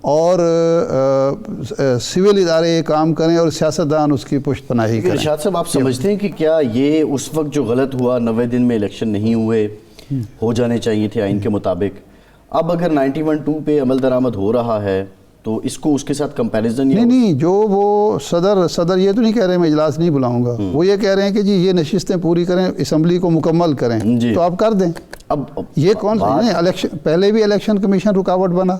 اور سول ادارے یہ کام کریں اور سیاستدان اس کی پشت پناہی کریں. ارشاد صاحب آپ سمجھتے ہیں کہ کیا یہ اس وقت جو غلط ہوا 90 دن میں الیکشن نہیں ہوئے ہو جانے چاہیے تھے آئین کے مطابق, اب اگر 91-2 پہ عمل درآمد ہو رہا ہے تو اس کو اس کے ساتھ کمپیریزن نہیں جو وہ صدر یہ تو نہیں کہہ رہے میں اجلاس نہیں بلاؤں گا, وہ یہ کہہ رہے ہیں کہ جی یہ نشستیں پوری کریں, اسمبلی کو مکمل کریں, تو آپ کر دیں. اب یہ کون الیکشن, پہلے بھی الیکشن کمیشن رکاوٹ بنا,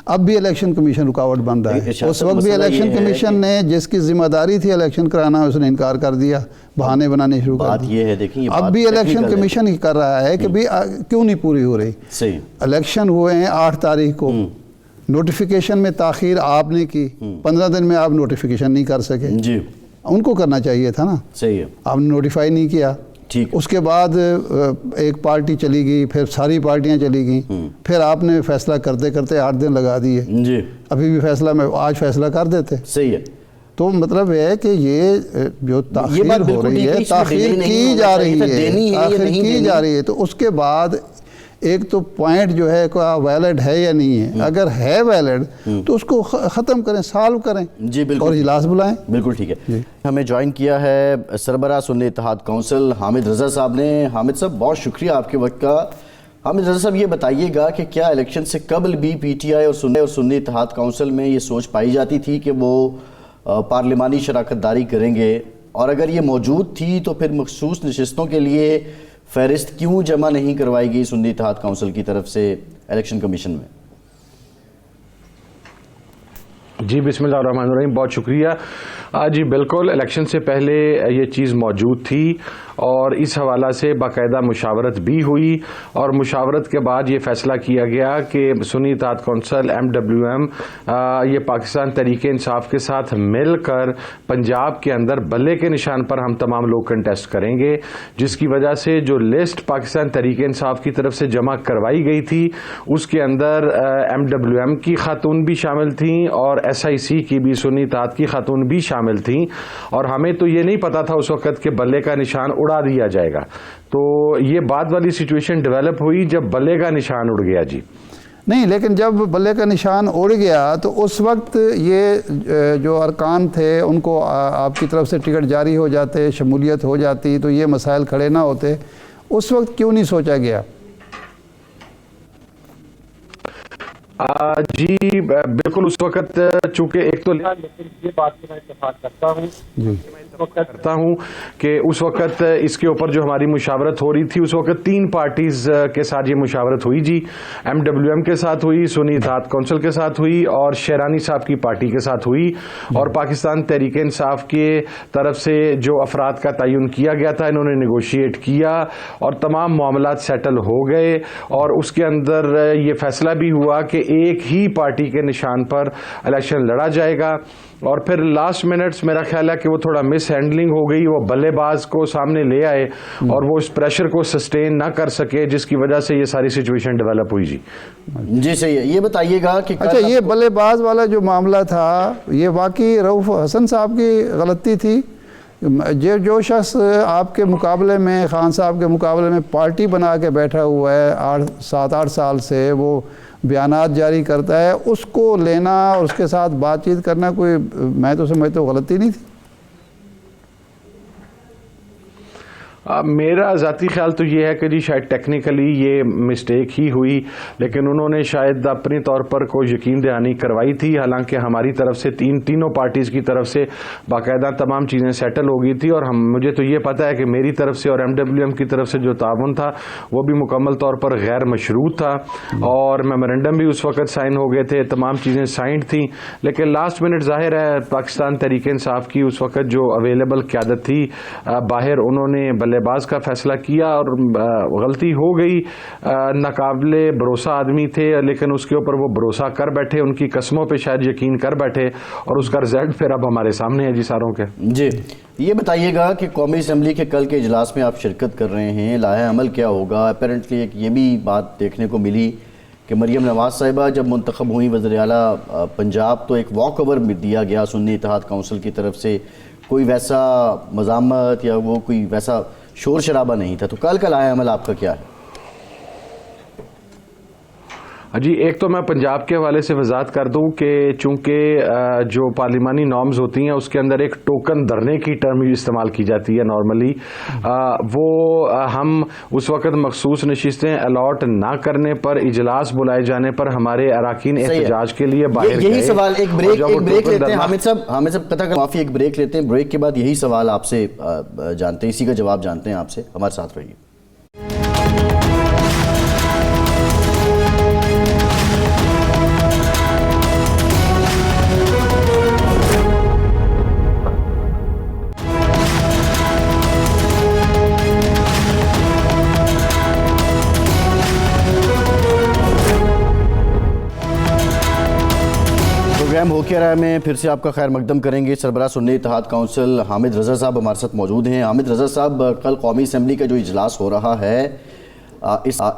اب بھی الیکشن کمیشن رکاوٹ بن رہا ہے. اس وقت بھی الیکشن کمیشن نے جس کی ذمہ داری تھی الیکشن کرانا اس نے انکار کر دیا, بہانے بنانے شروع کر بات یہ ہے دیکھیں اب بھی الیکشن کمیشن ہی کر رہا ہے کہ بھی کیوں نہیں پوری ہو رہی. صحیح, الیکشن ہوئے ہیں 8 تاریخ کو, نوٹیفیکیشن میں تاخیر آپ نے کی, 15 دن میں آپ نوٹیفیکیشن نہیں کر سکے, جی ان کو کرنا چاہیے تھا نا. صحیح ہے, آپ نے نوٹیفائی نہیں کیا. ٹھیک, اس کے بعد ایک پارٹی چلی گئی, پھر ساری پارٹیاں چلی گئیں, پھر آپ نے فیصلہ کرتے کرتے 8 دن لگا دیے. جی ابھی بھی فیصلہ میں آج فیصلہ کر دیتے. صحیح ہے, تو مطلب ہے کہ یہ جو تاخیر ہو رہی ہے, تاخیر کی جا رہی ہے, تاخیر کی جا رہی ہے, تو اس کے بعد ایک تو پوائنٹ جو ہے کوئی ویلڈ ہے یا نہیں ہے, اگر ہے ویلڈ تو اس کو ختم کریں, سالو کریں, جی بالکل, اور اجلاس بلائیں. بالکل ٹھیک ہے. ہمیں جوائن کیا ہے سربراہ سنی اتحاد کونسل حامد رضا صاحب نے. حامد صاحب بہت شکریہ آپ کے وقت کا. حامد رضا صاحب یہ بتائیے گا کہ کیا الیکشن سے قبل بھی پی ٹی آئی اور سنی اتحاد کونسل میں یہ سوچ پائی جاتی تھی کہ وہ پارلیمانی شراکت داری کریں گے, اور اگر یہ موجود تھی تو پھر مخصوص نشستوں کے لیے فہرست کیوں جمع نہیں کروائی گئی سنی اتحاد کونسل کی طرف سے الیکشن کمیشن میں؟ جی بسم اللہ الرحمن الرحیم, بہت شکریہ. جی بالکل, الیکشن سے پہلے یہ چیز موجود تھی اور اس حوالہ سے باقاعدہ مشاورت بھی ہوئی, اور مشاورت کے بعد یہ فیصلہ کیا گیا کہ سنی اتحاد کونسل MWM یہ پاکستان تحریک انصاف کے ساتھ مل کر پنجاب کے اندر بلے کے نشان پر ہم تمام لوگ کنٹیسٹ کریں گے, جس کی وجہ سے جو لسٹ پاکستان تحریک انصاف کی طرف سے جمع کروائی گئی تھی اس کے اندر MWM کی خاتون بھی شامل تھیں اور SIC کی بھی, سنی اتحاد کی خاتون بھی شامل تھیں, اور ہمیں تو یہ نہیں پتا تھا اس وقت کہ بلے کا نشان اڑا دیا جائے گا. تو یہ بعد والی سچویشن ڈیولپ ہوئی جب بلے کا نشان اڑ گیا. جی نہیں, لیکن جب بلے کا نشان اڑ گیا تو اس وقت یہ جو ارکان تھے ان کو آپ کی طرف سے ٹکٹ جاری ہو جاتے, شمولیت ہو جاتی, تو یہ مسائل کھڑے نہ ہوتے. اس وقت کیوں نہیں سوچا گیا؟ جی بالکل, اس وقت چونکہ ایک تو یہ بات سے میں اتفاق کرتا ہوں کہ اس وقت اس کے اوپر جو ہماری مشاورت ہو رہی تھی اس وقت 3 پارٹیز کے ساتھ یہ مشاورت ہوئی. جی MWM کے ساتھ ہوئی, سنی اتحاد کونسل کے ساتھ ہوئی, اور شیرانی صاحب کی پارٹی کے ساتھ ہوئی, اور پاکستان تحریک انصاف کے طرف سے جو افراد کا تعین کیا گیا تھا انہوں نے نیگوشیٹ کیا اور تمام معاملات سیٹل ہو گئے, اور اس کے اندر یہ فیصلہ بھی ہوا کہ ایک ہی پارٹی کے نشان پر الیکشن لڑا جائے گا. اور پھر لاسٹ منٹس میرا خیال ہے کہ وہ تھوڑا مس ہینڈلنگ ہو گئی, وہ بلے باز کو سامنے لے آئے اور وہ اس پریشر کو سسٹین نہ کر سکے, جس کی وجہ سے یہ ساری سچویشن ڈیولپ ہوئی. جی صحیح ہے, یہ بتائیے گا کہ اچھا یہ بلے باز والا جو معاملہ تھا یہ واقعی رؤف حسن صاحب کی غلطی تھی؟ جو شخص آپ کے مقابلے میں, خان صاحب کے مقابلے میں پارٹی بنا کے بیٹھا ہوا ہے 7-8 سال سے, وہ بیانات جاری کرتا ہے, اس کو لینا اور اس کے ساتھ بات چیت کرنا کوئی, میں تو سمجھتا ہوں غلطی نہیں تھی. میرا ذاتی خیال تو یہ ہے کہ جی شاید ٹیکنیکلی یہ مسٹیک ہی ہوئی, لیکن انہوں نے شاید اپنی طور پر کوئی یقین دہانی کروائی تھی, حالانکہ ہماری طرف سے تینوں پارٹیز کی طرف سے باقاعدہ تمام چیزیں سیٹل ہو گئی تھی, اور مجھے تو یہ پتہ ہے کہ میری طرف سے اور MWM کی طرف سے جو تعاون تھا وہ بھی مکمل طور پر غیر مشروط تھا, اور میمورنڈم بھی اس وقت سائن ہو گئے تھے, تمام چیزیں سائنڈ تھیں. لیکن لاسٹ منٹ ظاہر ہے پاکستان تحریک انصاف کی اس وقت جو اویلیبل قیادت تھی باہر, انہوں نے بلے باز کا فیصلہ کیا اور غلطی ہو گئی. ناقابل بھروسہ آدمی تھے لیکن اس کے اوپر وہ بھروسہ کر بیٹھے, ان کی قسموں پہ شاید یقین کر بیٹھے, اور اس کا رزلٹ پھر اب ہمارے سامنے ہے جی ساروں کے. جی یہ بتائیے گا کہ قومی اسمبلی کے کل کے اجلاس میں آپ شرکت کر رہے ہیں, لائحہ عمل کیا ہوگا؟ اپیرنٹلی ایک یہ بھی بات دیکھنے کو ملی کہ مریم نواز صاحبہ جب منتخب ہوئی وزیر اعلیٰ پنجاب تو ایک واک اوور دیا گیا سنی اتحاد کونسل کی طرف سے, کوئی ویسا مزاحمت یا وہ کوئی ویسا شور شرابہ نہیں تھا. تو کل کا لائحہ عمل آپ کا کیا ہے؟ جی ایک تو میں پنجاب کے حوالے سے وضاحت کر دوں کہ چونکہ جو پارلیمانی نارمز ہوتی ہیں اس کے اندر ایک ٹوکن دھرنے کی ٹرم استعمال کی جاتی ہے نارملی، وہ ہم اس وقت مخصوص نشستیں الاٹ نہ کرنے پر، اجلاس بلائے جانے پر ہمارے اراکین احتجاج کے لیے باہر یہی سوال ایک بریک لیتے ہیں حامد صاحب قطع کر معافی، ایک بریک لیتے ہیں، بریک کے بعد یہی سوال آپ سے جانتے ہیں، اسی کا جواب جانتے ہیں آپ سے، ہمارے ساتھ رہیے۔ پروگرام ہو کیا رہا میں پھر سے آپ کا خیر مقدم کریں گے۔ سربراہ سنی اتحاد کونسل حامد رضا صاحب ہمارے ساتھ موجود ہیں۔ حامد رضا صاحب، کل قومی اسمبلی کا جو اجلاس ہو رہا ہے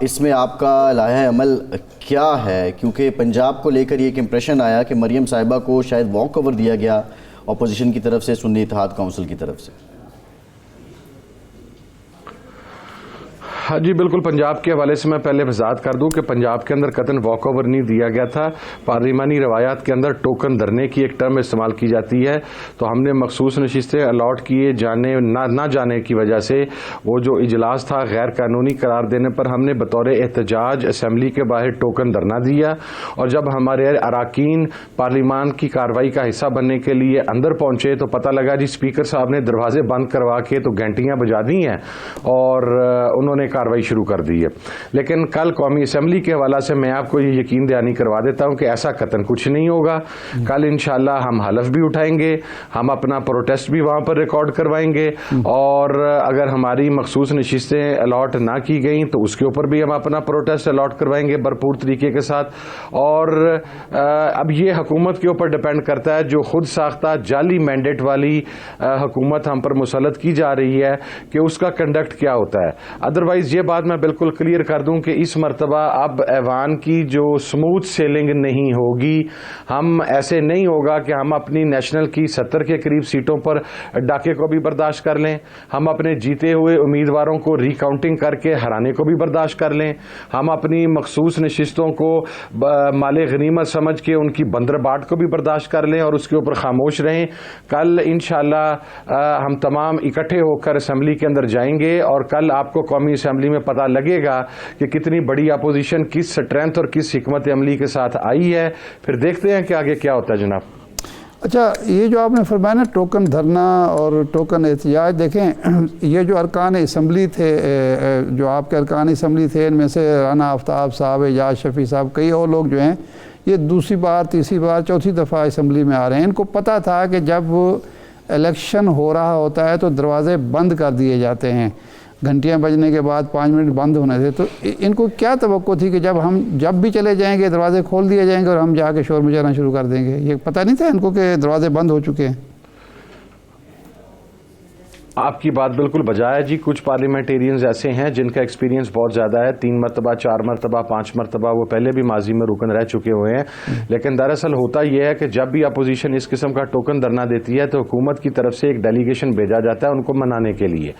اس میں آپ کا لائحہ عمل کیا ہے؟ کیونکہ پنجاب کو لے کر یہ ایک امپریشن آیا کہ مریم صاحبہ کو شاید واک اوور دیا گیا اپوزیشن کی طرف سے، سنی اتحاد کونسل کی طرف سے۔ ہاں جی بالکل، پنجاب کے حوالے سے میں پہلے وضاحت کر دوں کہ پنجاب کے اندر قطعاً واک اوور نہیں دیا گیا تھا۔ پارلیمانی روایات کے اندر ٹوکن دھرنے کی ایک ٹرم استعمال کی جاتی ہے، تو ہم نے مخصوص نشستیں الاٹ کیے جانے نہ جانے کی وجہ سے وہ جو اجلاس تھا غیر قانونی قرار دینے پر ہم نے بطور احتجاج اسمبلی کے باہر ٹوکن دھرنا دیا، اور جب ہمارے اراکین پارلیمان کی کارروائی کا حصہ بننے کے لیے اندر پہنچے تو پتہ لگا جی اسپیکر صاحب نے دروازے بند کروا کے تو گھنٹیاں بجا دی ہیں اور انہوں نے کارروائی شروع کر دی ہے۔ لیکن کل قومی اسمبلی کے حوالے سے میں آپ کو یہ یقین دہانی کروا دیتا ہوں کہ ایسا قطعاً کچھ نہیں ہوگا۔ کل انشاءاللہ ہم حلف بھی اٹھائیں گے، ہم اپنا پروٹیسٹ بھی وہاں پر ریکارڈ کروائیں گے، اور اگر ہماری مخصوص نشستیں الاٹ نہ کی گئیں تو اس کے اوپر بھی ہم اپنا پروٹیسٹ الاٹ کروائیں گے بھرپور طریقے کے ساتھ۔ اور اب یہ حکومت کے اوپر ڈیپینڈ کرتا ہے، جو خود ساختہ جعلی مینڈیٹ والی حکومت ہم پر مسلط کی جا رہی ہے کہ اس کا کنڈکٹ کیا ہوتا ہے۔ ادروائز یہ بات میں بالکل کلیئر کر دوں کہ اس مرتبہ اب ایوان کی جو سموتھ سیلنگ نہیں ہوگی، ہم ایسے نہیں ہوگا کہ ہم اپنی نیشنل کی 70 کے قریب سیٹوں پر ڈاکے کو بھی برداشت کر لیں، ہم اپنے جیتے ہوئے امیدواروں کو ری کاؤنٹنگ کر کے ہرانے کو بھی برداشت کر لیں، ہم اپنی مخصوص نشستوں کو مال غنیمت سمجھ کے ان کی بندر باٹ کو بھی برداشت کر لیں اور اس کے اوپر خاموش رہیں۔ کل انشاءاللہ ہم تمام اکٹھے ہو کر اسمبلی کے اندر جائیں گے، اور کل آپ کو قومی اسمبلی میں پتہ لگے گا کہ کتنی بڑی اپوزیشن کس سٹرینتھ اور کس حکمت عملی کے ساتھ آئی ہے۔ پھر دیکھتے ہیں کہ آگے کیا ہوتا ہے جناب۔ اچھا، یہ جو آپ نے فرمایا نا ٹوکن دھرنا اور ٹوکن احتجاج، دیکھیں یہ جو ارکان اسمبلی تھے، جو آپ کے ارکان اسمبلی تھے، ان میں سے رانا آفتاب صاحب، اعجاز شفیع صاحب، کئی اور لوگ جو ہیں یہ دوسری بار، تیسری بار، چوتھی دفعہ اسمبلی میں آ رہے ہیں۔ ان کو پتہ تھا کہ جب الیکشن ہو رہا ہوتا ہے تو دروازے بند کر دیے جاتے ہیں، گھنٹیاں بجنے کے بعد 5 منٹ بند ہونے تھے، تو ان کو کیا توقع تھی کہ جب بھی چلے جائیں گے دروازے کھول دیے جائیں گے اور ہم جا کے شور مچانا شروع کر دیں گے؟ یہ پتہ نہیں تھا ان کو کہ دروازے بند ہو چکے ہیں؟ آپ کی بات بالکل بجا ہے جی۔ کچھ پارلیمنٹیرینز ایسے ہیں جن کا ایکسپیرینس بہت زیادہ ہے، 3 مرتبہ 4 مرتبہ 5 مرتبہ وہ پہلے بھی ماضی میں رکن رہ چکے ہوئے ہیں۔ لیکن دراصل ہوتا یہ ہے کہ جب بھی اپوزیشن اس قسم کا ٹوکن دھرنا دیتی ہے تو حکومت کی طرف سے ایک ڈیلیگیشن بھیجا جاتا ہے ان کو منانے کے لیے،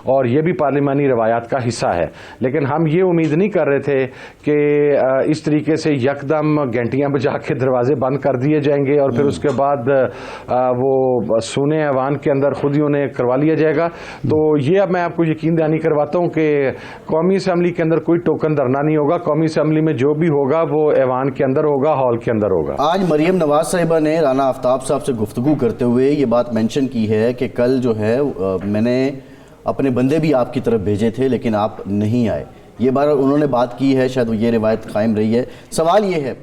اور یہ بھی پارلیمانی روایات کا حصہ ہے۔ لیکن ہم یہ امید نہیں کر رہے تھے کہ اس طریقے سے یکدم گھنٹیاں بجا کے دروازے بند کر دیے جائیں گے اور پھر اس کے بعد وہ سونے ایوان کے اندر خود ہی انہیں کروا لیا جائے گا۔ تو یہ اب میں آپ کو یقین دہانی کرواتا ہوں کہ قومی اسمبلی کے اندر کوئی ٹوکن دھرنا نہیں ہوگا۔ قومی اسمبلی میں جو بھی ہوگا وہ ایوان کے اندر ہوگا، ہال کے اندر ہوگا۔ آج مریم نواز صاحبہ نے رانا آفتاب صاحب سے گفتگو کرتے ہوئے یہ بات مینشن کی ہے کہ کل جو ہے میں نے اپنے بندے بھی آپ کی طرف بھیجے تھے لیکن آپ نہیں آئے، یہ بار انہوں نے بات کی ہے، شاید یہ روایت قائم رہی ہے۔ سوال یہ ہے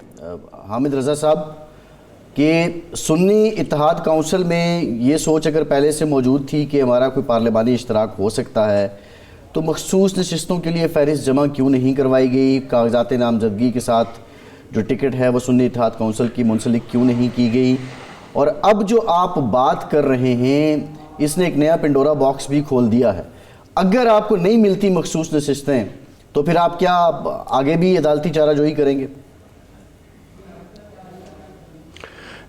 حامد رضا صاحب کہ سنی اتحاد کونسل میں یہ سوچ اگر پہلے سے موجود تھی کہ ہمارا کوئی پارلیمانی اشتراک ہو سکتا ہے تو مخصوص نشستوں کے لیے فہرست جمع کیوں نہیں کروائی گئی؟ کاغذات نامزدگی کے ساتھ جو ٹکٹ ہے وہ سنی اتحاد کونسل کی منسلک کیوں نہیں کی گئی؟ اور اب جو آپ بات کر رہے ہیں اس نے ایک نیا پنڈورا باکس بھی کھول دیا ہے۔ اگر آپ کو نہیں ملتی مخصوص نشستیں تو پھر آپ کیا آگے بھی عدالتی چارہ جوئی کریں گے؟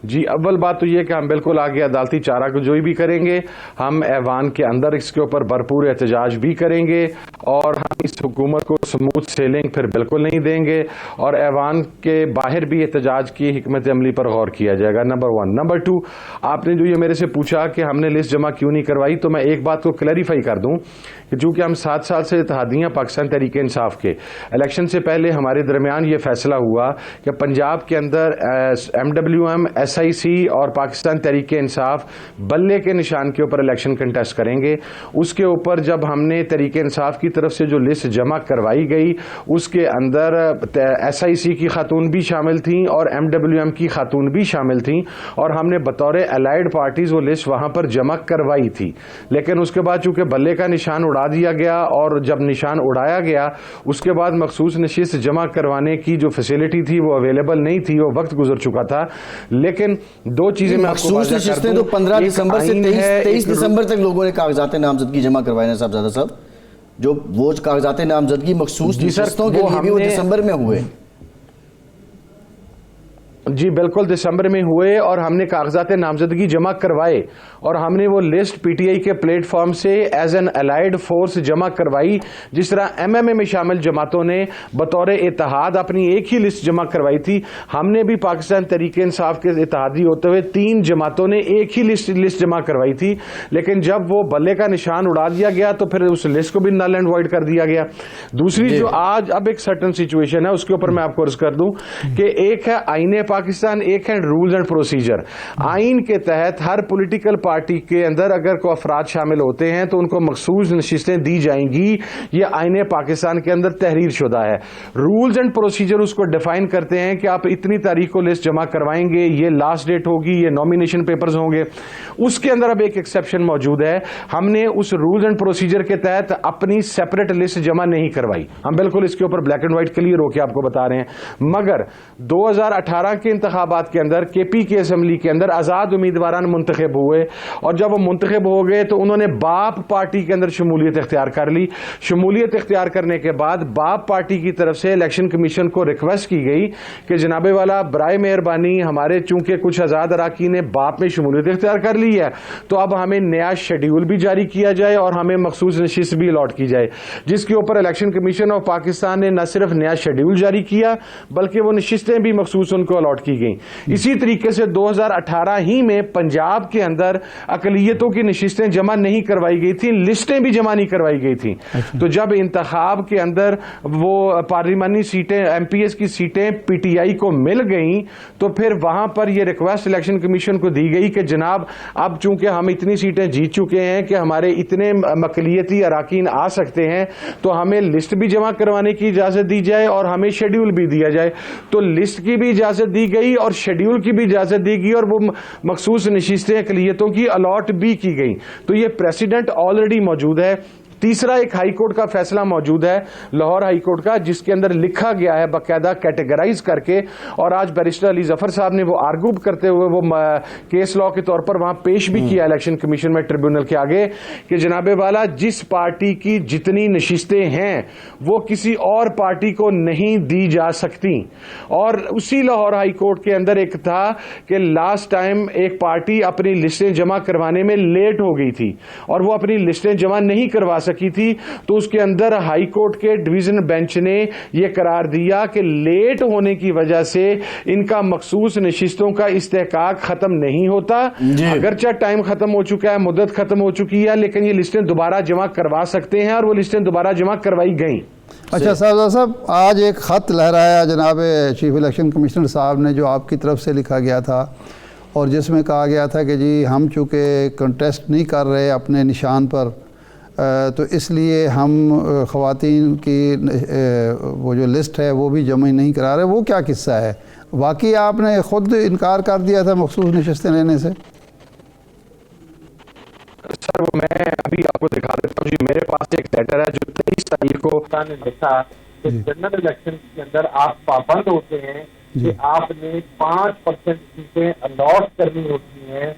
جی اول بات تو یہ کہ ہم بالکل آگے عدالتی چارہ کو جوئی بھی کریں گے, ہم ایوان کے اندر اس کے اوپر بھرپور احتجاج بھی کریں گے, اور ہم اس حکومت کو سموتھ سیلنگ پھر بالکل نہیں دیں گے, اور ایوان کے باہر بھی احتجاج کی حکمت عملی پر غور کیا جائے گا. نمبر 1. نمبر 2, آپ نے جو یہ میرے سے پوچھا کہ ہم نے لسٹ جمع کیوں نہیں کروائی, تو میں ایک بات کو کلیریفائی کر دوں کہ چونکہ ہم 7 سال سے اتحادیہ پاکستان تحریک انصاف کے الیکشن سے پہلے ہمارے درمیان یہ فیصلہ ہوا کہ پنجاب کے اندر MWM, SIC اور پاکستان تحریک انصاف بلے کے نشان کے اوپر الیکشن کنٹیسٹ کریں گے. اس کے اوپر جب ہم نے تحریک انصاف کی طرف سے جو لسٹ جمع کروائی گئی اس کے اندر SIC کی خاتون بھی شامل تھیں اور MWM کی خاتون بھی شامل تھیں, اور ہم نے بطور الائیڈ پارٹیز وہ لسٹ وہاں پر جمع کروائی تھی. لیکن اس کے بعد چونکہ بلے کا نشان اڑا دیا گیا, اور جب نشان اڑایا گیا اس کے بعد مخصوص نشست جمع کروانے کی جو فیسلٹی تھی وہ اویلیبل نہیں تھی, وہ وقت گزر چکا تھا. لیکن 2 چیزیں میں آپ کو مخصوص نشستیں تو 15 دسمبر سے 23 دسمبر تک لوگوں نے کاغذات نامزدگی جمع کروائے ہیں صاحبزادہ صاحب, جو وہ کاغذات نامزدگی مخصوص نشستوں کے لیے بھی وہ دسمبر میں ہوئے. جی بالکل دسمبر میں ہوئے, اور ہم نے کاغذات نامزدگی جمع کروائے, اور ہم نے وہ لسٹ PTI کے پلیٹ فارم سے ایز این الائیڈ فورس جمع کروائی, جس طرح MMA میں شامل جماعتوں نے بطور اتحاد اپنی ایک ہی لسٹ جمع کروائی تھی. ہم نے بھی پاکستان تحریک انصاف کے اتحادی ہوتے ہوئے 3 جماعتوں نے ایک ہی لسٹ جمع کروائی تھی, لیکن جب وہ بلے کا نشان اڑا دیا گیا تو پھر اس لسٹ کو بھی نل اینڈ وائڈ کر دیا گیا. دوسری جو آج اب ایک سرٹن سچویشن ہے اس کے اوپر میں آپ کو عرض کر دوں کہ ایک ہے آئین پاکستان, ایک ہے رولز اینڈ پروسیجر. آئین کے تحت ہر پولیٹیکل پارٹی کے اندر اگر کوئی افراد شامل ہوتے ہیں تو ان کو مخصوص نشستیں دی جائیں گی, یہ آئین پاکستان کے اندر تحریر شدہ ہے. رولز اینڈ پروسیجر اس کو ڈیفائن کرتے ہیں کہ آپ اتنی تاریخ کو لسٹ جمع کروائیں گے, یہ لاسٹ ڈیٹ ہوگی, یہ نامینیشن پیپرز ہوں گے. اس کے اندر اب ایک ایکسیپشن موجود ہے, ہم نے اس رولز اینڈ پروسیجر کے تحت اپنی سیپریٹ لسٹ جمع نہیں کروائی. ہم بالکل اس کے اوپر بلیک اینڈ وائٹ کلیئر ہو کے آپ کو بتا رہے ہیں. مگر 2018 کے انتخابات کے اندر KP کی اسمبلی کے اندر آزاد امیدواران منتخب ہوئے, اور جب وہ منتخب ہو گئے تو انہوں نے باپ پارٹی کے اندر شمولیت اختیار کر لی. شمولیت اختیار کرنے کے بعد باپ پارٹی کی طرف سے الیکشن کمیشن کو ریکویسٹ کی گئی کہ جناب والا برائے مہربانی ہمارے چونکہ کچھ آزاد اراکین نے باپ میں شمولیت اختیار کر لی ہے تو اب ہمیں نیا شیڈیول بھی جاری کیا جائے اور ہمیں مخصوص نشست بھی الاٹ کی جائے, جس کے اوپر الیکشن کمیشن آف پاکستان نے نہ صرف نیا شیڈیول جاری کیا بلکہ وہ نشستیں بھی مخصوص ان کو الاٹ کی گئیں. اسی طریقے سے 2018 ہی میں پنجاب کے اندر اقلیتوں کی نشستیں جمع نہیں کروائی گئی تھیں, لسٹیں بھی جمع نہیں کروائی گئی تھیں. تو جب انتخاب کے اندر وہ پارلیمانی سیٹیں MPS کی سیٹیں PTI کو مل گئیں تو پھر وہاں پر یہ ریکویسٹ الیکشن کمیشن کو دی گئی کہ جناب اب چونکہ ہم اتنی سیٹیں جیت چکے ہیں کہ ہمارے اتنے اقلیتی اراکین آ سکتے ہیں تو ہمیں لسٹ بھی جمع کروانے کی اجازت دی جائے اور ہمیں شیڈیول بھی دیا جائے. تو لسٹ کی بھی اجازت دی گئی اور شیڈیول کی بھی اجازت دی گئی, اور وہ مخصوص نشستیں اقلیتوں کی الاٹ بھی کی گئی. تو یہ پریسیڈنٹ آلریڈی موجود ہے. تیسرا ایک ہائی کورٹ کا فیصلہ موجود ہے, لاہور ہائی کورٹ کا, جس کے اندر لکھا گیا ہے باقاعدہ کیٹیگرائز کر کے, اور آج بیرسٹر علی ظفر صاحب نے وہ آرگو کرتے ہوئے وہ کیس لا کے طور پر وہاں پیش بھی کیا الیکشن کمیشن میں ٹریبیونل کے آگے کہ جناب والا جس پارٹی کی جتنی نشستیں ہیں وہ کسی اور پارٹی کو نہیں دی جا سکتی. اور اسی لاہور ہائی کورٹ کے اندر ایک تھا کہ لاسٹ ٹائم ایک پارٹی اپنی لسٹیں جمع کروانے میں لیٹ ہو گئی تھی اور وہ اپنی لسٹیں جمع نہیں کروا سکی تھی, تو اس کے اندر ہائی کورٹ کے ڈویژن بینچ نے یہ قرار دیا کہ لیٹ ہونے کی وجہ سے ان کا مخصوص نشستوں کا استحقاق ختم نہیں ہوتا. اگرچہ ٹائم ختم ہو چکا ہے, مدت ختم ہو چکی ہے, لیکن یہ لسٹیں دوبارہ جمع کروا سکتے ہیں, اور وہ لسٹیں دوبارہ جمع کروائی گئیں. اچھا صاحب, آج ایک خط لہرایا جناب چیف الیکشن کمشنر صاحب نے جو آپ کی طرف سے لکھا گیا تھا, اور جس میں کہا گیا تھا کہ جی ہم چونکہ کنٹیسٹ نہیں کر رہے اپنے نشان پر تو اس لیے ہم خواتین کی وہ جو لسٹ ہے وہ بھی جمع نہیں کرا رہے. وہ کیا قصہ ہے؟ واقعی آپ نے خود انکار کر دیا تھا مخصوص نشستیں لینے سے؟ سر وہ میں ابھی آپ کو دکھا دیتا ہوں. جی میرے پاس ایک لیٹر ہے جو 23 تاریخ کو نے لکھا کہ جنرل الیکشن کے اندر آپ پابند ہوتے ہیں کہ آپ نے 5% سیٹیں الاٹ کرنی ہوتی ہیں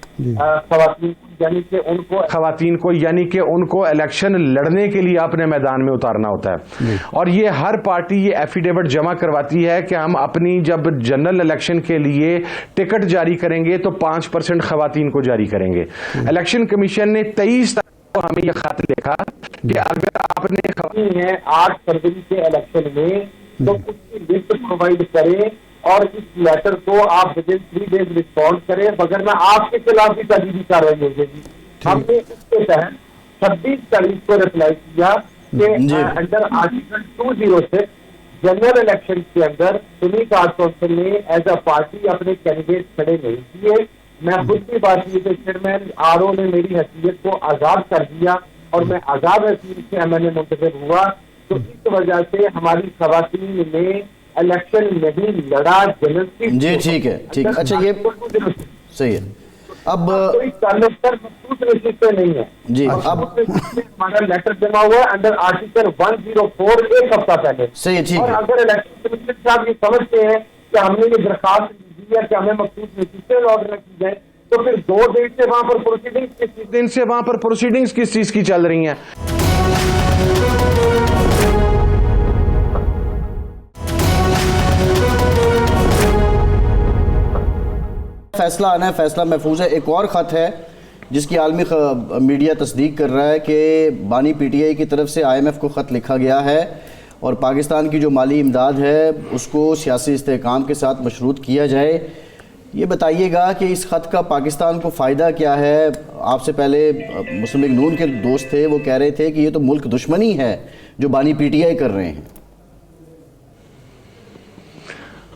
خواتین کو، یعنی کہ ان کو الیکشن لڑنے کے لیے اپنے میدان میں اتارنا ہوتا ہے. اور یہ ہر پارٹی یہ ایفیڈیوٹ جمع کرواتی ہے کہ ہم اپنی جب جنرل الیکشن کے لیے ٹکٹ جاری کریں گے تو 5% خواتین کو جاری کریں گے. الیکشن کمیشن نے 23 تاریخ کو ہمیں یہ خط لکھا کہ اگر آپ نے 8 فروری کے الیکشن میں تو اس کی لسٹ پرووائڈ کریں اور اس لیٹر کو آپ ود ان 3 days رسپونڈ کریں، وگرنہ آپ کے خلاف بھی تجدیدی کارروائی ہوگی. ہم نے اس کے تحت 26 تاریخ کو رپلائی کیا کہ انڈر آرٹیکل 206 جنرل الیکشن کے اندر سنی کارڈ کونسل نے ایز اے پارٹی اپنے کینڈیڈیٹ کھڑے نہیں کیے. میں خود کی بات کی کہ چیئرمین آر او نے میری حیثیت کو آزاد کر دیا اور میں آزاد حیثیت سے ایم این اے منتخب ہوا، تو اس وجہ سے ہماری خواتین نے الیکشن نہیں لڑا جنرل کی. جی ٹھیک ہے، ٹھیک. اچھا یہ صحیح ہے. اب کوئی تعلق پر مخصوص نشستیں نہیں ہے جی، اب ہمارا لیٹر جمع ہوا ہے انڈر آرٹیکل 104 ایک ہفتہ پہلے. صحیح، ٹھیک اور ہے. اگر الیکشن کمیشن صاحب یہ سمجھتے ہیں کہ ہم نے یہ درخواست دی ہے کہ ہمیں مخصوص نشستیں آرڈر کی جائیں، تو پھر 2 دن سے وہاں پر پروسیڈنگز کس چیز کی چل رہی ہیں؟ فیصلہ آنا ہے، فیصلہ محفوظ ہے. ایک اور خط ہے جس کی عالمی میڈیا تصدیق کر رہا ہے کہ بانی پی ٹی آئی کی طرف سے IMF کو خط لکھا گیا ہے اور پاکستان کی جو مالی امداد ہے اس کو سیاسی استحکام کے ساتھ مشروط کیا جائے. یہ بتائیے گا کہ اس خط کا پاکستان کو فائدہ کیا ہے؟ آپ سے پہلے مسلم لیگ نون کے دوست تھے، وہ کہہ رہے تھے کہ یہ تو ملک دشمنی ہے جو بانی پی ٹی آئی کر رہے ہیں.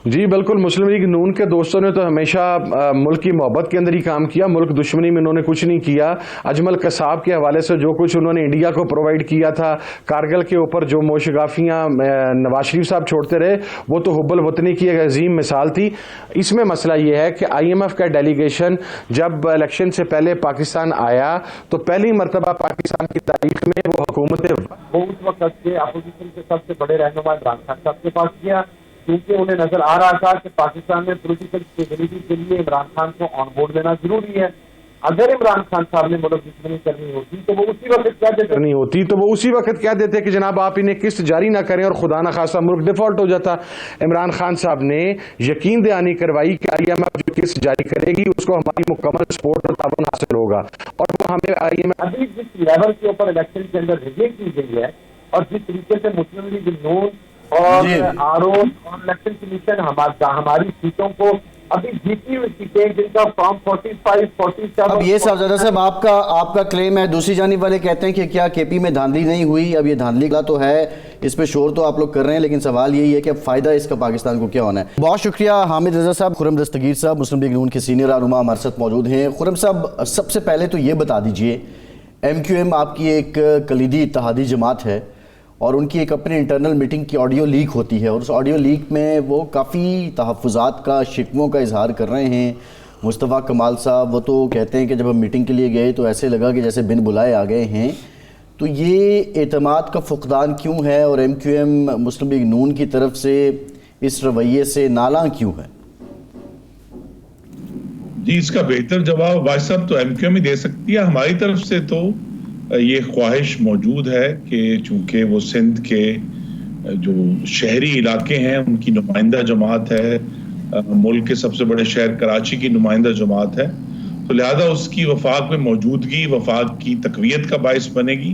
جی بالکل، مسلم لیگ نون کے دوستوں نے تو ہمیشہ ملک کی محبت کے اندر ہی کام کیا، ملک دشمنی میں انہوں نے کچھ نہیں کیا. اجمل قصاب کے حوالے سے جو کچھ انہوں نے انڈیا کو پرووائڈ کیا تھا، کارگل کے اوپر جو موشگافیاں نواز شریف صاحب چھوڑتے رہے، وہ تو حب الوطنی کی ایک عظیم مثال تھی. اس میں مسئلہ یہ ہے کہ IMF کا ڈیلیگیشن جب الیکشن سے پہلے پاکستان آیا تو پہلی مرتبہ پاکستان کی تاریخ میں وہ حکومت اس وقت کے اپوزیشن کے سب سے بڑے رہنما عمران خان صاحب کے پاس گیا، کیونکہ انہیں نظر آ رہا تھا کہ پاکستان میں پولیٹیکل اسٹیبلٹی کے لیے عمران خان کو آن بورڈ لینا ضروری ہے. اگر عمران خان صاحب نے ملک دشمنی کرنی ہوتی تو وہ اسی وقت کیا دیتے کہ جناب آپ انہیں قسط جاری نہ کریں اور خدا نہ خاصا ملک ڈیفالٹ ہو جاتا. عمران خان صاحب نے یقین دہانی کروائی کہ IMF جو قسط جاری کرے گی اس کو ہماری مکمل سپورٹ اور تعاون حاصل ہوگا. اور وہ ہمیں ابھی جس لیول کے اوپر الیکشن کے اندر ریلیٹ کی گئی ہے اور جس طریقے سے مسلم لیگ نون اور آر او اور الیکشن کمیشن ہماری سیٹوں کو ابھی جیتی ہوئی سیٹیں جن کا فارم 45 47. اب یہ صاحبزادہ صاحب آپ کا کلیم ہے، دوسری جانب والے کہتے ہیں کہ کیا KP میں دھاندلی نہیں ہوئی؟ اب یہ دھاندلی کا تو ہے، اس پہ شور تو آپ لوگ کر رہے ہیں، لیکن سوال یہی ہے کہ اب فائدہ اس کا پاکستان کو کیا ہونا ہے. بہت شکریہ حامد رضا صاحب. خرم دستگیر صاحب مسلم لیگ نون کے سینئر رہنما ہمارے ساتھ موجود ہیں. خرم صاحب، سب سے پہلے تو یہ بتا دیجئے MQM آپ کی ایک کلیدی اتحادی جماعت ہے اور ان کی ایک اپنی انٹرنل میٹنگ کی آڈیو لیک ہوتی ہے اور اس آڈیو لیک میں وہ کافی تحفظات کا، شکووں کا اظہار کر رہے ہیں. مصطفیٰ کمال صاحب وہ تو کہتے ہیں کہ جب ہم میٹنگ کے لیے گئے تو ایسے لگا کہ جیسے بن بلائے آ گئے ہیں. تو یہ اعتماد کا فقدان کیوں ہے اور MQM مسلم لیگ نون کی طرف سے اس رویے سے نالاں کیوں ہے؟ جی اس کا بہتر جواب واحد صاحب تو MQM ہی دے سکتی ہے. ہماری طرف سے تو یہ خواہش موجود ہے کہ چونکہ وہ سندھ کے جو شہری علاقے ہیں ان کی نمائندہ جماعت ہے، ملک کے سب سے بڑے شہر کراچی کی نمائندہ جماعت ہے، تو لہذا اس کی وفاق میں موجودگی وفاق کی تقویت کا باعث بنے گی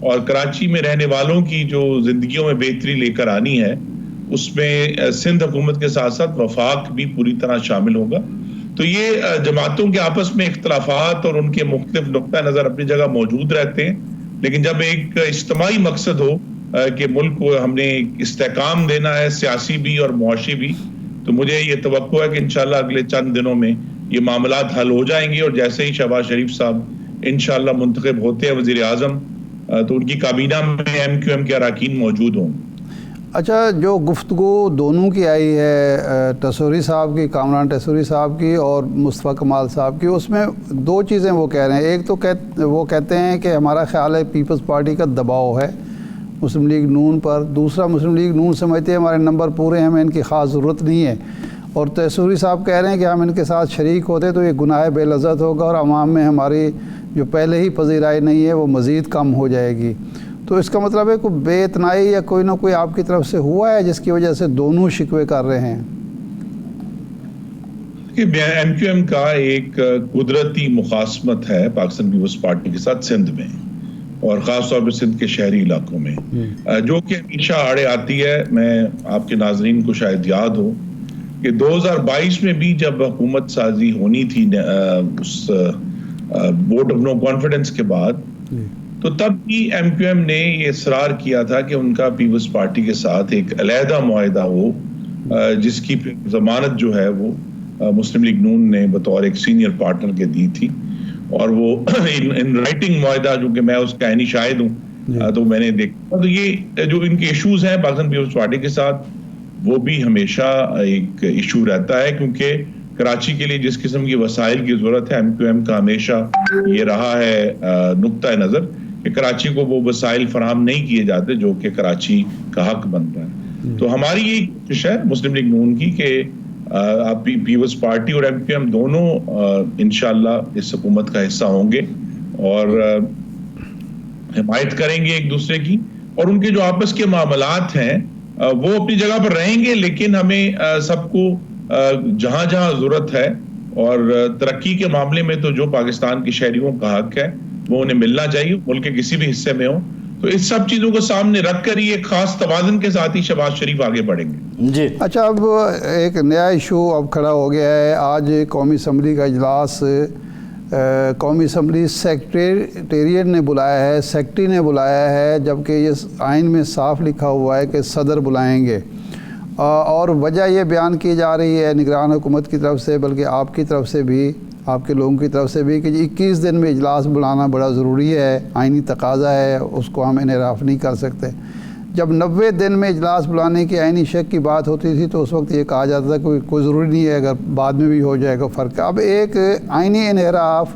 اور کراچی میں رہنے والوں کی جو زندگیوں میں بہتری لے کر آنی ہے اس میں سندھ حکومت کے ساتھ ساتھ وفاق بھی پوری طرح شامل ہوگا. تو یہ جماعتوں کے آپس میں اختلافات اور ان کے مختلف نقطہ نظر اپنی جگہ موجود رہتے ہیں، لیکن جب ایک اجتماعی مقصد ہو کہ ملک کو ہم نے استحکام دینا ہے، سیاسی بھی اور معاشی بھی، تو مجھے یہ توقع ہے کہ انشاءاللہ اگلے چند دنوں میں یہ معاملات حل ہو جائیں گے اور جیسے ہی شہباز شریف صاحب انشاءاللہ منتخب ہوتے ہیں وزیر اعظم تو ان کی کابینہ میں MQM کے اراکین موجود ہوں. اچھا، جو گفتگو دونوں کی آئی ہے ٹسوری صاحب کی، کامران ٹسوری صاحب کی اور مصطفیٰ کمال صاحب کی، اس میں 2 چیزیں وہ کہہ رہے ہیں. ایک تو وہ کہتے ہیں کہ ہمارا خیال ہے پیپلز پارٹی کا دباؤ ہے مسلم لیگ نون پر. دوسرا، مسلم لیگ نون سمجھتے ہیں ہمارے نمبر پورے ہیں، ہمیں ان کی خاص ضرورت نہیں ہے. اور تیسوری صاحب کہہ رہے ہیں کہ ہم ان کے ساتھ شریک ہوتے تو یہ گناہ بے لذت ہوگا اور عوام میں ہماری جو پہلے ہی پذیرائی نہیں ہے وہ مزید کم ہو جائے گی. تو اس کا مطلب ہے کوئی بے اتنائی یا کوئی نہ کوئی آپ کی طرف سے ہوا ہے جس کی وجہ سے دونوں شکوے کر رہے ہیں؟ ایم کیو ایم کا ایک قدرتی مخاصمت ہے پاکستان پیپلز پارٹی کے ساتھ سندھ میں اور خاص طور پہ سندھ کے شہری علاقوں میں جو کہ ہمیشہ آڑے آتی ہے. میں آپ کے ناظرین کو شاید یاد ہو کہ 2022 میں بھی جب حکومت سازی ہونی تھی اس ووٹ آف نو کانفیڈنس کے بعد تو تب بھی ایم کیو ایم نے یہ اصرار کیا تھا کہ ان کا پیپلز پارٹی کے ساتھ ایک علیحدہ معاہدہ ہو جس کی ضمانت جو ہے وہ مسلم لیگ نون نے بطور ایک سینئر پارٹنر کے دی تھی اور وہ ان رائٹنگ معاہدہ جو کہ میں اس کا عینی شاہد ہوں تو میں نے دیکھا. تو یہ جو ان کے ایشوز ہیں پاکستان پیپلز پارٹی کے ساتھ وہ بھی ہمیشہ ایک ایشو رہتا ہے کیونکہ کراچی کے لیے جس قسم کی وسائل کی ضرورت ہے ایم کیو ایم کا ہمیشہ یہ رہا ہے نقطہ نظر کہ کراچی کو وہ وسائل فراہم نہیں کیے جاتے جو کہ کراچی کا حق بنتا ہے. تو ہماری یہ کوشش ہے مسلم لیگ نون کی کہ پیپلز پارٹی اور ایم کیو ایم دونوں انشاءاللہ اس حکومت کا حصہ ہوں گے اور حمایت کریں گے ایک دوسرے کی اور ان کے جو آپس کے معاملات ہیں وہ اپنی جگہ پر رہیں گے لیکن ہمیں سب کو جہاں جہاں ضرورت ہے اور ترقی کے معاملے میں تو جو پاکستان کے شہریوں کا حق ہے وہ انہیں ملنا چاہیے ملک کے کسی بھی حصے میں ہو. تو اس سب چیزوں کو سامنے رکھ کر یہ خاص توازن کے ساتھ ہی شہباز شریف آگے بڑھیں گے. جی اچھا، اب ایک نیا ایشو اب کھڑا ہو گیا ہے. آج قومی اسمبلی کا اجلاس قومی اسمبلی سیکریٹریٹ نے بلایا ہے، سیکٹری نے بلایا ہے، جبکہ یہ آئین میں صاف لکھا ہوا ہے کہ صدر بلائیں گے. اور وجہ یہ بیان کی جا رہی ہے نگران حکومت کی طرف سے بلکہ آپ کی طرف سے بھی، آپ کے لوگوں کی طرف سے بھی، کہ 21 دن میں اجلاس بلانا بڑا ضروری ہے، آئینی تقاضا ہے، اس کو ہم انحراف نہیں کر سکتے. جب 90 دن میں اجلاس بلانے کی آئینی شک کی بات ہوتی تھی تو اس وقت یہ کہا جاتا تھا کوئی ضروری نہیں ہے، اگر بعد میں بھی ہو جائے گا فرق. اب ایک آئینی انحراف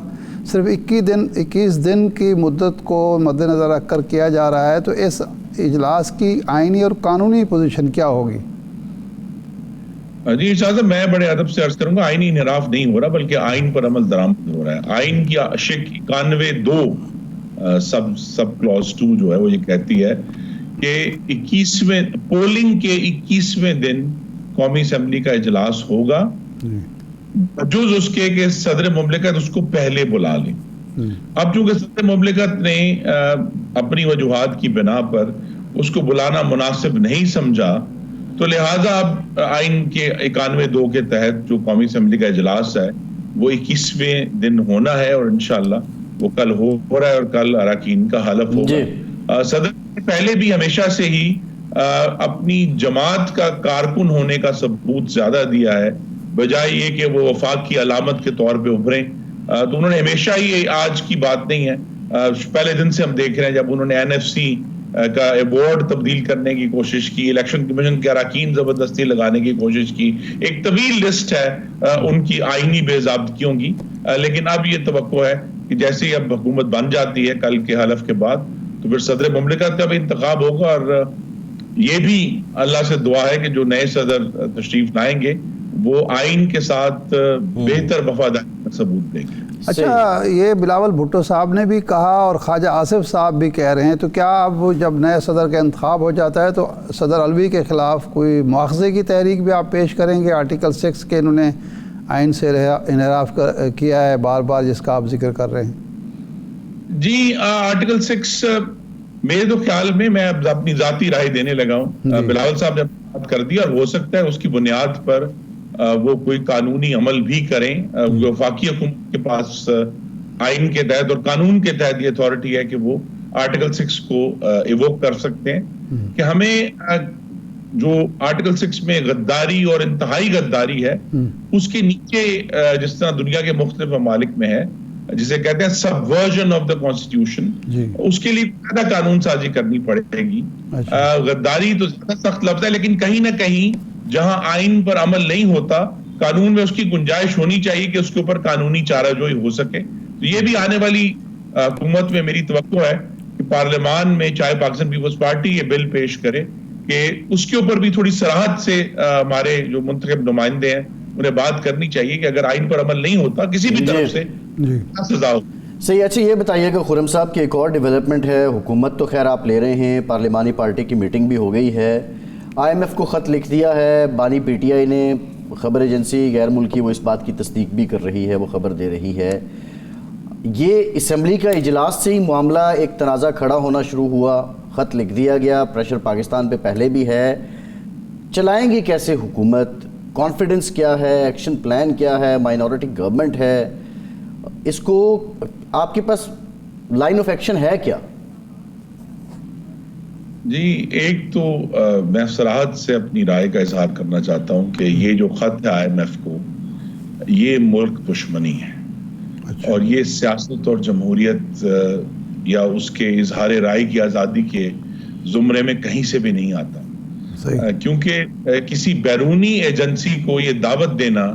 صرف 21 دن کی مدت کو مد نظر رکھ کر کیا جا رہا ہے، تو اس اجلاس کی آئینی اور قانونی پوزیشن کیا ہوگی؟ جی صاحب، میں بڑے ادب سے عرض کروں گا آئینی انحراف نہیں ہو رہا بلکہ آئین پر عمل درآمد ہو رہا ہے. آئین کی شک 91(2) سب کلوز 2 جو ہے وہ یہ کہتی ہے کہ 21ویں پولنگ کے 21ویں دن قومی اسمبلی کا اجلاس ہوگا بجز اس کے کہ صدر مملکت اس کو پہلے بلا لیں. اب چونکہ صدر مملکت نے اپنی وجوہات کی بنا پر اس کو بلانا مناسب نہیں سمجھا تو لہٰذا اب آئین کے 91(2) کے تحت جو قومی اسمبلی کا اجلاس ہے وہ 21ویں دن ہونا ہے اور انشاءاللہ وہ کل ہو رہا ہے اور کل اراکین کا حلف ہوگا. صدر نے پہلے بھی ہمیشہ سے ہی اپنی جماعت کا کارکن ہونے کا ثبوت زیادہ دیا ہے بجائے یہ کہ وہ وفاق کی علامت کے طور پہ ابھریں. تو انہوں نے ہمیشہ ہی، آج کی بات نہیں ہے، پہلے دن سے ہم دیکھ رہے ہیں جب انہوں نے NFC کا ایوارڈ تبدیل کرنے کی کوشش کی، الیکشن کمیشن کے اراکین زبردستی لگانے کی کوشش کی، ایک طویل لسٹ ہے ان کی آئینی بے ضابطگیوں کی. لیکن اب یہ توقع ہے کہ جیسے ہی اب حکومت بن جاتی ہے کل کے حلف کے بعد تو پھر صدر مملکت کا بھی انتخاب ہوگا اور یہ بھی اللہ سے دعا ہے کہ جو نئے صدر تشریف لائیں گے وہ آئین کے ساتھ بہتر وفاداری کا ثبوت دیں گے. اچھا، یہ بلاول بھٹو صاحب نے بھی کہا اور خواجہ آصف صاحب بھی کہہ رہے ہیں، تو کیا اب جب نئے صدر کا انتخاب ہو جاتا ہے تو صدر علوی کے خلاف کوئی مواخذے کی تحریک بھی آپ پیش کریں گے؟ آرٹیکل 6 کے انہوں نے آئین سے انحراف کیا ہے بار بار جس کا آپ ذکر کر رہے ہیں. جی آرٹیکل 6 میرے تو خیال میں اپنی ذاتی رائے دینے لگا ہوں. بلاول صاحب نے بات کر دی اور ہو سکتا ہے اس کی بنیاد پر وہ کوئی قانونی عمل بھی کریں. وفاقی حکومت کے پاس آئین کے تحت اور قانون کے تحت یہ اتھارٹی ہے کہ وہ آرٹیکل 6 کو ایووک کر سکتے ہیں کہ ہمیں جو آرٹیکل 6 میں غداری اور انتہائی غداری ہے اس کے نیچے جس طرح دنیا کے مختلف ممالک میں ہے جسے کہتے ہیں سبورژن آف دا کانسٹیٹیوشن، اس کے لیے زیادہ قانون سازی کرنی پڑے گی. غداری تو زیادہ سخت لفظ ہے لیکن کہیں نہ کہیں جہاں آئین پر عمل نہیں ہوتا قانون میں اس کی گنجائش ہونی چاہیے کہ اس کے اوپر قانونی چارہ جوئی ہو سکے. تو یہ بھی آنے والی حکومت میں میری توقع ہے کہ پارلیمان میں چاہے پاکستان پیپلز پارٹی یہ بل پیش کرے کہ اس کے اوپر بھی تھوڑی صراحت سے ہمارے جو منتخب نمائندے ہیں انہیں بات کرنی چاہیے کہ اگر آئین پر عمل نہیں ہوتا کسی بھی طرف سے کیا سزا ہو. صحیح. اچھا یہ بتائیے کہ خرم صاحب کی ایک اور ڈیولپمنٹ ہے. حکومت تو خیر آپ لے رہے ہیں, پارلیمانی پارٹی کی میٹنگ بھی ہو گئی ہے, IMF کو خط لکھ دیا ہے, بانی PTI نے, خبر ایجنسی غیر ملکی وہ اس بات کی تصدیق بھی کر رہی ہے, وہ خبر دے رہی ہے. یہ اسمبلی کا اجلاس سے ہی معاملہ ایک تنازع کھڑا ہونا شروع ہوا, خط لکھ دیا گیا, پریشر پاکستان پہ پہلے بھی ہے. چلائیں گی کیسے حکومت؟ کانفیڈنس کیا ہے؟ ایکشن پلان کیا ہے؟ مائنورٹی گورنمنٹ ہے, اس کو آپ کے پاس لائن آف ایکشن ہے کیا؟ جی ایک تو میں صراحت سے اپنی رائے کا اظہار کرنا چاہتا ہوں کہ یہ جو خط ہے IMF کو, یہ ملک دشمنی ہے اور یہ سیاست اور جمہوریت یا اس کے اظہار رائے کی آزادی کے زمرے میں کہیں سے بھی نہیں آتا. کیونکہ کسی بیرونی ایجنسی کو یہ دعوت دینا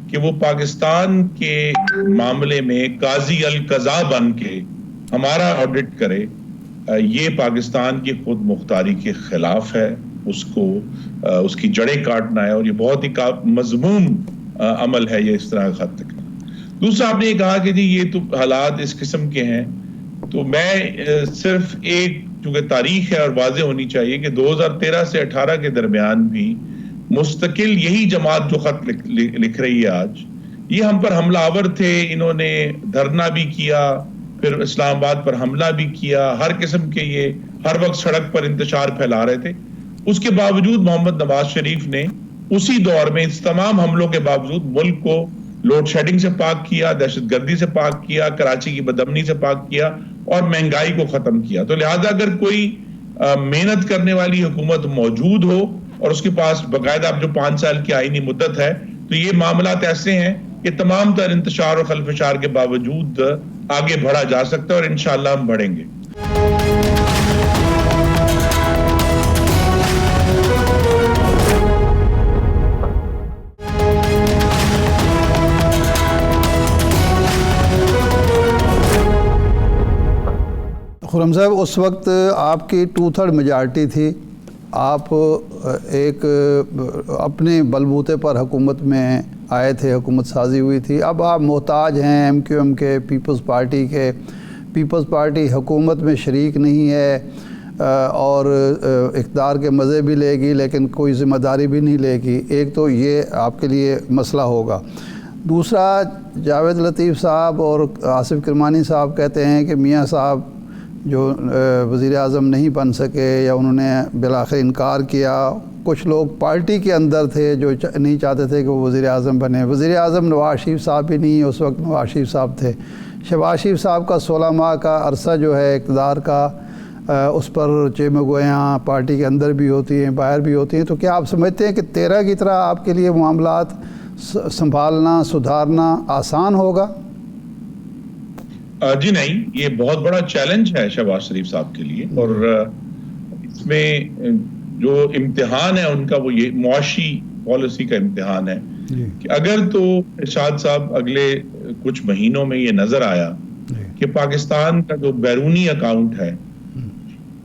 کہ وہ پاکستان کے معاملے میں قاضی القضاء بن کے ہمارا آڈٹ کرے, یہ پاکستان کی خود مختاری کے خلاف ہے. اس کو اس کی جڑیں کاٹنا ہے اور یہ بہت ہی مذموم عمل ہے یہ اس طرح کا خط لکھنا. دوسرا آپ نے یہ کہا کہ جی یہ تو حالات اس قسم کے ہیں, تو میں صرف ایک چونکہ تاریخ ہے اور واضح ہونی چاہیے کہ 2013 سے 18 کے درمیان بھی مستقل یہی جماعت جو خط لکھ رہی ہے آج, یہ ہم پر حملہ آور تھے. انہوں نے دھرنا بھی کیا, پھر اسلام آباد پر حملہ بھی کیا, ہر قسم کے یہ ہر وقت سڑک پر انتشار پھیلا رہے تھے. اس کے باوجود محمد نواز شریف نے اسی دور میں اس تمام حملوں کے باوجود ملک کو لوڈ شیڈنگ سے پاک کیا, دہشت گردی سے پاک کیا, کراچی کی بدامنی سے پاک کیا اور مہنگائی کو ختم کیا. تو لہذا اگر کوئی محنت کرنے والی حکومت موجود ہو اور اس کے پاس باقاعدہ اب جو 5 سال کی آئینی مدت ہے, تو یہ معاملات ایسے ہیں کہ تمام تر انتشار اور خلفشار کے باوجود آگے بڑھا جا سکتا ہے اور انشاءاللہ ہم بڑھیں گے. خرم صاحب اس وقت آپ کی 2/3 میجارٹی تھی, آپ ایک اپنے بلبوتے پر حکومت میں آئے تھے, حکومت سازی ہوئی تھی. اب آپ محتاج ہیں MQM کے, پیپلز پارٹی کے. پیپلز پارٹی حکومت میں شریک نہیں ہے اور اقتدار کے مزے بھی لے گی لیکن کوئی ذمہ داری بھی نہیں لے گی. ایک تو یہ آپ کے لیے مسئلہ ہوگا. دوسرا, جاوید لطیف صاحب اور آصف کرمانی صاحب کہتے ہیں کہ میاں صاحب جو وزیر اعظم نہیں بن سکے یا انہوں نے بالآخر انکار کیا. کچھ لوگ پارٹی کے اندر تھے جو نہیں چاہتے تھے کہ وہ وزیر اعظم بنے. وزیر اعظم نواز شریف صاحب بھی نہیں, اس وقت نواز شریف صاحب تھے. شہباز شریف صاحب کا 16 ماہ کا عرصہ جو ہے اقتدار کا, اس پر چیمگویاں پارٹی کے اندر بھی ہوتی ہیں, باہر بھی ہوتی ہیں. تو کیا آپ سمجھتے ہیں کہ 13 کی طرح آپ کے لیے معاملات سنبھالنا, سدھارنا آسان ہوگا؟ جی نہیں, یہ بہت بڑا چیلنج ہے شہباز شریف صاحب کے لیے, اور اس میں جو امتحان ہے ان کا وہ یہ معاشی پالیسی کا امتحان ہے کہ اگر تو ارشاد صاحب اگلے کچھ مہینوں میں یہ نظر آیا کہ پاکستان کا جو بیرونی اکاؤنٹ ہے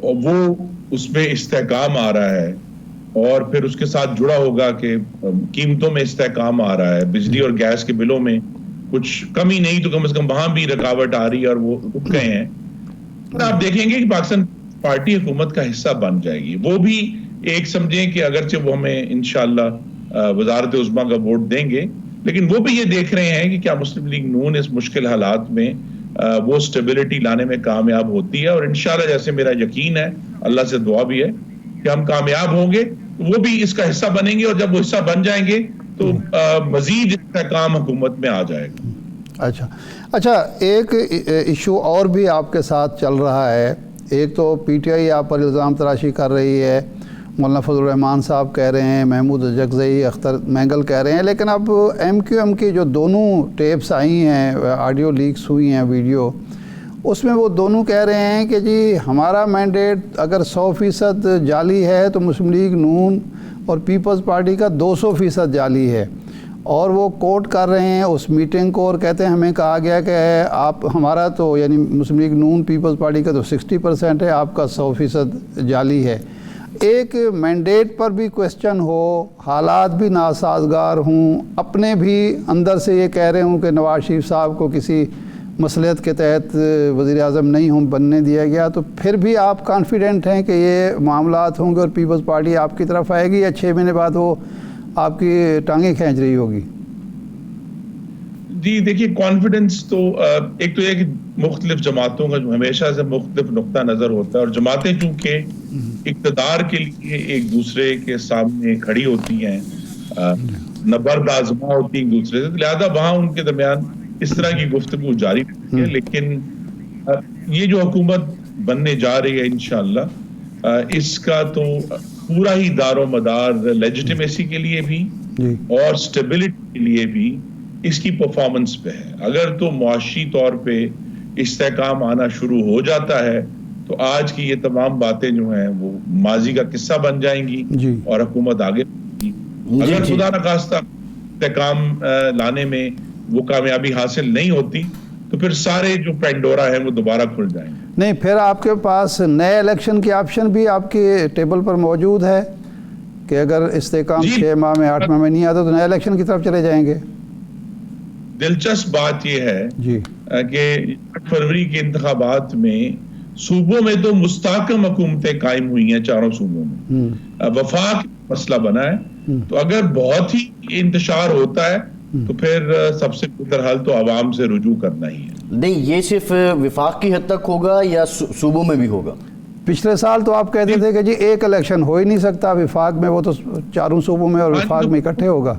وہ اس میں استحکام آ رہا ہے, اور پھر اس کے ساتھ جڑا ہوگا کہ قیمتوں میں استحکام آ رہا ہے, بجلی اور گیس کے بلوں میں کچھ کمی نہیں تو کم از کم وہاں بھی رکاوٹ آ رہی ہے اور وہ اٹھ گئے ہیں, آپ دیکھیں گے کہ پاکستان پارٹی حکومت کا حصہ بن جائے گی. وہ بھی ایک سمجھیں کہ اگرچہ وہ ہمیں انشاءاللہ وزارت عظمیٰ کا ووٹ دیں گے, لیکن وہ بھی یہ دیکھ رہے ہیں کہ کیا مسلم لیگ نون اس مشکل حالات میں وہ سٹیبلٹی لانے میں کامیاب ہوتی ہے. اور انشاءاللہ جیسے میرا یقین ہے, اللہ سے دعا بھی ہے کہ ہم کامیاب ہوں گے, وہ بھی اس کا حصہ بنیں گے, اور جب وہ حصہ بن جائیں گے تو مزید استحکام حکومت میں آ جائے گا. اچھا ایک ایشو اور بھی آپ کے ساتھ چل رہا ہے. ایک تو PTI آپ پر الزام تراشی کر رہی ہے, مولانا فضل الرحمان صاحب کہہ رہے ہیں, محمود جگزئی, اختر مینگل کہہ رہے ہیں, لیکن اب MQM کی جو دونوں ٹیپس آئی ہیں, آڈیو لیکس ہوئی ہیں, ویڈیو, اس میں وہ دونوں کہہ رہے ہیں کہ جی ہمارا مینڈیٹ اگر 100% جعلی ہے تو مسلم لیگ نون اور پیپلز پارٹی کا 200% جعلی ہے. اور وہ کوٹ کر رہے ہیں اس میٹنگ کو اور کہتے ہیں ہمیں کہا گیا کہ آپ ہمارا تو یعنی مسلم لیگ نون پیپلز پارٹی کا تو 60% ہے, آپ کا 100% جعلی ہے. ایک مینڈیٹ پر بھی کوشچن ہو، حالات بھی ناسازگار ہوں، اپنے بھی اندر سے یہ کہہ رہے ہوں کہ نواز شریف صاحب کو کسی مصلحت کے تحت وزیر اعظم نہیں بننے دیا گیا، تو پھر بھی آپ کانفیڈنٹ ہیں کہ یہ معاملات ہوں گے اور پیپلز پارٹی آپ کی طرف آئے گی، یا 6 مہینے بعد وہ آپ کی ٹانگیں کھینچ رہی ہوگی؟ جی دیکھیے، کانفیڈنس تو ایک تو یہ کہ مختلف جماعتوں کا جو ہمیشہ سے مختلف نقطہ نظر ہوتا ہے، اور جماعتیں چونکہ اقتدار کے لیے ایک دوسرے کے سامنے کھڑی ہوتی ہیں، نبرد آزما ہوتی ہیں ایک دوسرے سے، لہذا وہاں ان کے درمیان اس طرح کی گفتگو جاری رہتی ہے. لیکن یہ جو حکومت بننے جا رہی ہے انشاءاللہ، اس کا تو پورا ہی دار و مدار لیجیٹیمیسی کے لیے بھی اور سٹیبلٹی کے لیے بھی اس کی پرفارمنس پہ ہے. اگر تو معاشی طور پہ استحکام آنا شروع ہو جاتا ہے تو آج کی یہ تمام باتیں جو ہیں وہ ماضی کا قصہ بن جائیں گی اور حکومت آگے بڑھے گی. اگر خدا نخواستہ استحکام لانے میں وہ کامیابی حاصل نہیں ہوتی تو پھر سارے جو پینڈورا ہیں وہ دوبارہ کھل جائیں گے. نہیں، پھر آپ کے پاس نئے الیکشن کی آپشن بھی آپ کے ٹیبل پر موجود ہے کہ اگر استحکام 6 ماہ میں 8 ماہ میں نہیں آتا تو نئے الیکشن کی طرف چلے جائیں گے؟ دلچسپ بات یہ ہے کہ 8 فروری کے انتخابات میں صوبوں میں تو مستحکم حکومتیں قائم ہوئی ہیں، 4 صوبوں میں. وفاق مسئلہ بنا ہے، تو اگر بہت ہی انتشار ہوتا ہے تو پھر سب سے بہتر حل تو عوام سے رجوع کرنا ہی ہے. نہیں، یہ صرف وفاق کی حد تک ہوگا یا صوبوں میں بھی ہوگا؟ پچھلے سال تو آپ کہتے تھے کہ جی ایک الیکشن ہو ہی نہیں سکتا وفاق میں، وہ تو 4 صوبوں میں اور وفاق میں اکٹھے ہوگا.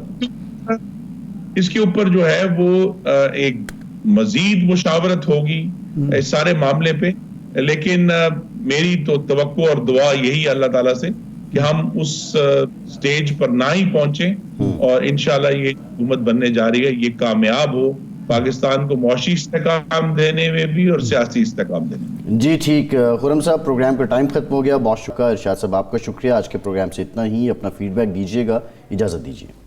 اس کے اوپر جو ہے وہ ایک مزید مشاورت ہوگی اس سارے معاملے پہ، لیکن میری تو توقع اور دعا یہی ہے اللہ تعالیٰ سے کہ ہم اس سٹیج پر نہ ہی پہنچیں، اور انشاءاللہ یہ حکومت بننے جا رہی ہے یہ کامیاب ہو پاکستان کو معاشی استحکام دینے میں بھی اور سیاسی استحکام دینے میں. جی ٹھیک، خرم صاحب پروگرام کا ٹائم ختم ہو گیا. بہت شکریہ ارشاد صاحب، آپ کا شکریہ. آج کے پروگرام سے اتنا ہی. اپنا فیڈ بیک دیجیے گا. اجازت دیجیے.